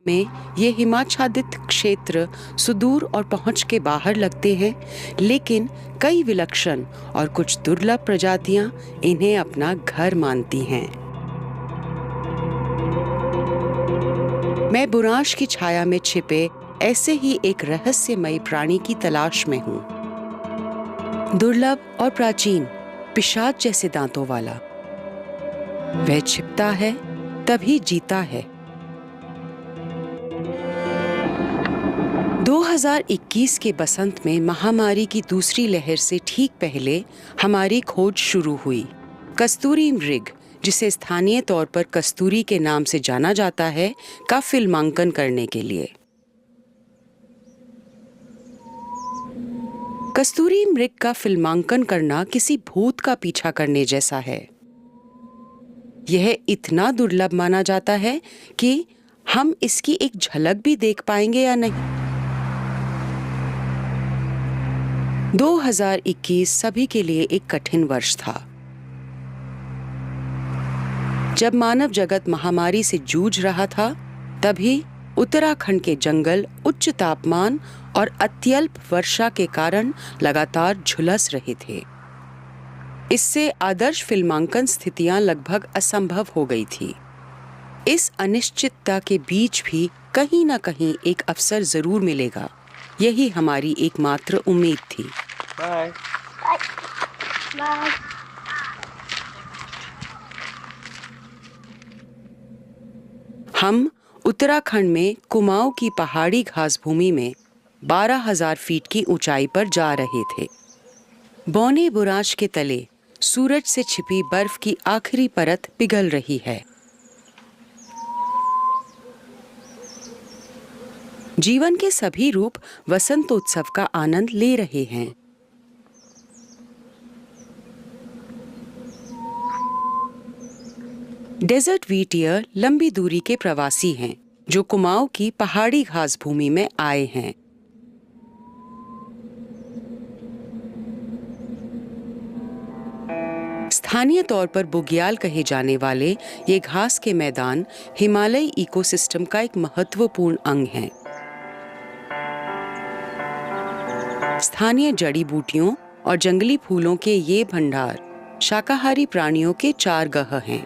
में ये हिमाच्छादित क्षेत्र सुदूर और पहुंच के बाहर लगते हैं, लेकिन कई विलक्षण और कुछ दुर्लभ प्रजातियां इन्हें अपना घर मानती हैं। मैं बुरांश की छाया में छिपे ऐसे ही एक रहस्यमयी प्राणी की तलाश में हूं। दुर्लभ और प्राचीन, पिशाच जैसे दांतों वाला। वह छिपता है तभी जीता है। 2021 के बसंत में महामारी की दूसरी लहर से ठीक पहले हमारी खोज शुरू हुई। कस्तूरी मृग, जिसे स्थानीय तौर पर कस्तूरी के नाम से जाना जाता है, का फिल्मांकन करने के लिए। कस्तूरी मृग का फिल्मांकन करना किसी भूत का पीछा करने जैसा है। यह इतना दुर्लभ माना जाता है कि हम इसकी एक झलक भी देख पाएंगे या नहीं। 2021 सभी के लिए एक कठिन वर्ष था। जब मानव जगत महामारी से जूझ रहा था, तभी उत्तराखंड के जंगल उच्च तापमान और अत्यल्प वर्षा के कारण लगातार झुलस रहे थे। इससे आदर्श फिल्मांकन स्थितियां लगभग असंभव हो गई थी। इस अनिश्चितता के बीच भी कहीं ना कहीं एक अवसर जरूर मिलेगा, यही हमारी एकमात्र उम्मीद थी। Bye bye. हम उत्तराखंड में कुमाऊं की पहाड़ी घास भूमि में 12,000 फीट की ऊंचाई पर जा रहे थे। बौने बुरांश के तले सूरज से छिपी बर्फ की आखिरी परत पिघल रही है। जीवन के सभी रूप वसंतोत्सव का आनंद ले रहे हैं। डेजर्ट व्हीटियर लंबी दूरी के प्रवासी हैं, जो कुमाऊं की पहाड़ी घास भूमि में आए हैं। स्थानीय तौर पर बुग्याल कहे जाने वाले ये घास के मैदान हिमालयी इकोसिस्टम का एक महत्वपूर्ण अंग हैं। स्थानीय जड़ी बूटियों और जंगली फूलों के ये भंडार शाकाहारी प्राणियों के चारगाह हैं,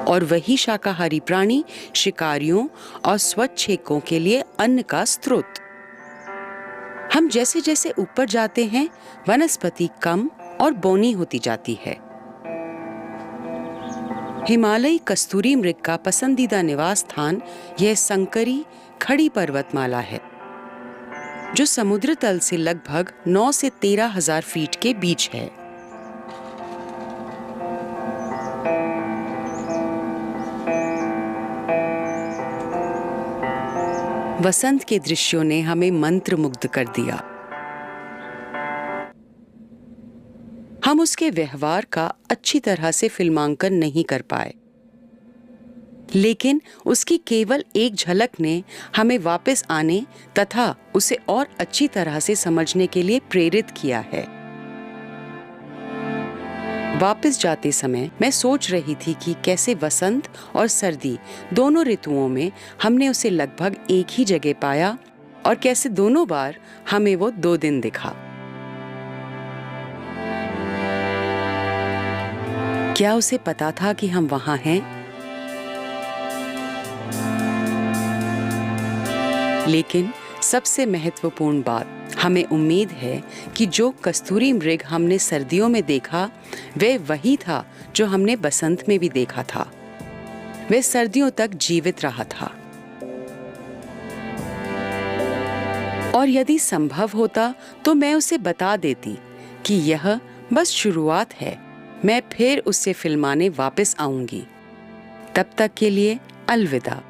और वही शाकाहारी प्राणी शिकारियों और स्वच्छेकों के लिए अन्न का स्रोत। हम जैसे जैसे ऊपर जाते हैं, वनस्पति कम और बौनी होती जाती है। हिमालयी कस्तूरी मृग का पसंदीदा निवास स्थान यह संकरी खड़ी पर्वतमाला है, जो समुद्र तल से लगभग 9 से 13,000 फीट के बीच है। वसंत के दृश्यों ने हमें मंत्रमुग्ध कर दिया। हम उसके व्यवहार का अच्छी तरह से फिल्मांकन नहीं कर पाए, लेकिन उसकी केवल एक झलक ने हमें वापस आने तथा उसे और अच्छी तरह से समझने के लिए प्रेरित किया है। वापस जाते समय मैं सोच रही थी कि कैसे वसंत और सर्दी दोनों ऋतुओं में हमने उसे लगभग एक ही जगह पाया, और कैसे दोनों बार हमें वो 2 दिन दिखा। क्या उसे पता था कि हम वहां हैं? लेकिन सबसे महत्वपूर्ण बात, हमें उम्मीद है कि जो कस्तूरी मृग हमने सर्दियों में देखा, वह वही था जो हमने बसंत में भी देखा था। वह सर्दियों तक जीवित रहा था। और यदि संभव होता तो मैं उसे बता देती कि यह बस शुरुआत है। मैं फिर उसे फिल्माने वापस आऊंगी। तब तक के लिए अलविदा।